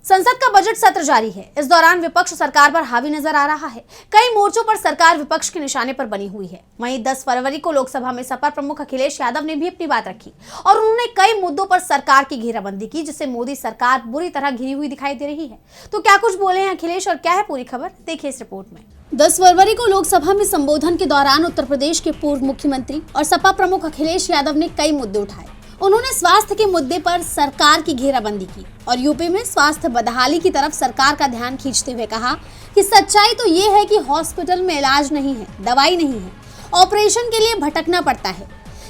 संसद का बजट सत्र जारी है। इस दौरान विपक्ष सरकार पर हावी नजर आ रहा है। कई मोर्चों पर सरकार विपक्ष के निशाने पर बनी हुई है। वहीं 10 फरवरी को लोकसभा में सपा प्रमुख अखिलेश यादव ने भी अपनी बात रखी और उन्होंने कई मुद्दों पर सरकार की घेराबंदी की, जिससे मोदी सरकार बुरी तरह घिरी हुई दिखाई दे रही है। तो क्या कुछ बोले हैं अखिलेश और क्या है पूरी खबर, देखिए इस रिपोर्ट में। 10 फरवरी को लोकसभा में संबोधन के दौरान उत्तर प्रदेश के पूर्व मुख्यमंत्री और सपा प्रमुख अखिलेश यादव ने कई मुद्दे उठाए। उन्होंने स्वास्थ्य के मुद्दे पर सरकार की घेराबंदी की और यूपी में स्वास्थ्य बदहाली की तरफ सरकार का ध्यान खींचते हुए कहा कि सच्चाई तो ये है कि हॉस्पिटल में इलाज नहीं है, दवाई नहीं है, ऑपरेशन के लिए भटकना पड़ता है।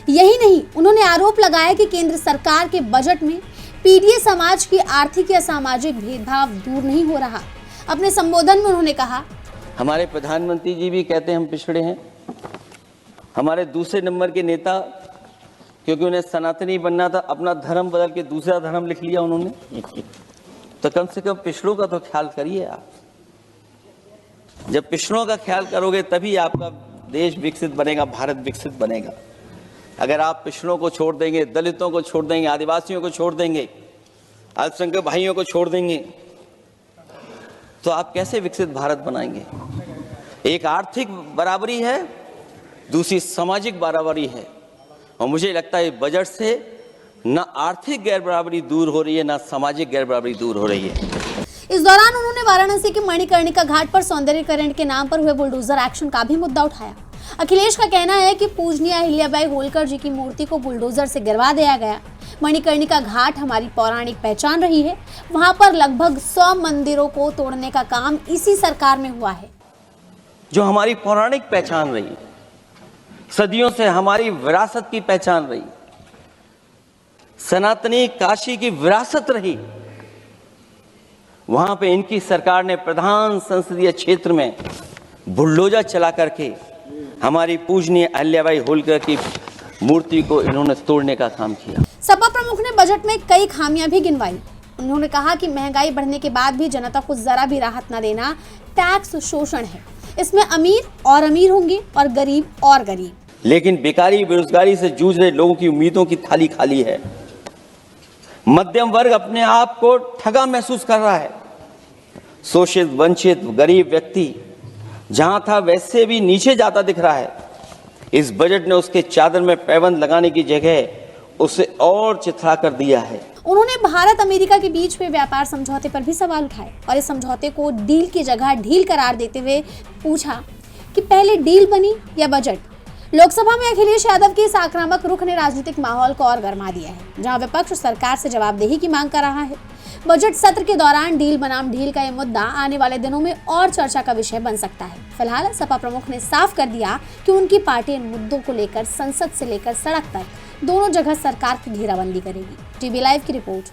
यही नहीं, उन्होंने आरोप लगाया कि केंद्र सरकार के बजट में पीड़ित समाज की आर्थिक या सामाजिक भेदभाव दूर नहीं हो रहा। अपने संबोधन में उन्होंने कहा, हमारे प्रधानमंत्री जी भी कहते हैं हम पिछड़े हैं। हमारे दूसरे नंबर के नेता, क्योंकि उन्हें सनातनी बनना था, अपना धर्म बदल के दूसरा धर्म लिख लिया उन्होंने। तो कम से कम पिछड़ों का तो ख्याल करिए आप। जब पिछड़ों का ख्याल करोगे तभी आपका देश विकसित बनेगा, भारत विकसित बनेगा। अगर आप पिछड़ों को छोड़ देंगे, दलितों को छोड़ देंगे, आदिवासियों को छोड़ देंगे, अल्पसंख्यक भाइयों को छोड़ देंगे, तो आप कैसे विकसित भारत बनाएंगे? एक आर्थिक बराबरी है, दूसरी सामाजिक बराबरी है। और मुझे लगता है बजट से न आर्थिक गैर बराबरी दूर हो रही है, न सामाजिक गैर बराबरी दूर हो रही है। इस दौरान उन्होंने वाराणसी के मणिकर्णिका घाट पर सौंदर्यीकरण के नाम पर हुए बुलडोजर एक्शन का भी मुद्दा उठाया। अखिलेश का कहना है कि पूजनीय अहिल्याबाई होलकर जी की मूर्ति को बुलडोजर से गिरवा दिया गया। मणिकर्णिका घाट हमारी पौराणिक पहचान रही है। वहां पर लगभग 100 मंदिरों को तोड़ने का काम इसी सरकार में हुआ है। जो हमारी पौराणिक पहचान रही, सदियों से हमारी विरासत की पहचान रही, सनातनी काशी की विरासत रही, वहां पे इनकी सरकार ने प्रधान संसदीय क्षेत्र में बुलडोजर चला करके हमारी पूजनीय अहिल्याबाई होलकर की मूर्ति को इन्होंने तोड़ने का काम किया। सपा प्रमुख ने बजट में कई खामियां भी गिनवाई। उन्होंने कहा कि महंगाई बढ़ने के बाद भी जनता को जरा भी राहत न देना टैक्स शोषण है। इसमें अमीर और अमीर होंगे और गरीब और गरीब। लेकिन बेकारी, बेरोजगारी से जूझ रहे लोगों की उम्मीदों की थाली खाली है। मध्यम वर्ग अपने आप को ठगा महसूस कर रहा है। शोषित, वंचित, गरीब व्यक्ति जहां था वैसे भी नीचे जाता दिख रहा है। इस बजट ने उसके चादर में पैबंद लगाने की जगह उसे और चिथड़ा कर दिया है। उन्होंने भारत अमेरिका के बीच हुए व्यापार समझौते पर भी सवाल उठाए और इस समझौते को डील की जगह ढील करार देते हुए पूछा कि पहले डील बनी या बजट। लोकसभा में अखिलेश यादव के इस आक्रामक रुख ने राजनीतिक माहौल को और गर्मा दिया है, जहां विपक्ष सरकार से जवाबदेही की मांग कर रहा है। बजट सत्र के दौरान डील बनाम ढील का यह मुद्दा आने वाले दिनों में और चर्चा का विषय बन सकता है। फिलहाल सपा प्रमुख ने साफ कर दिया कि उनकी पार्टी इन मुद्दों को लेकर संसद से लेकर सड़क तक दोनों जगह सरकार की घेराबंदी करेगी। टीवी लाइव की रिपोर्ट।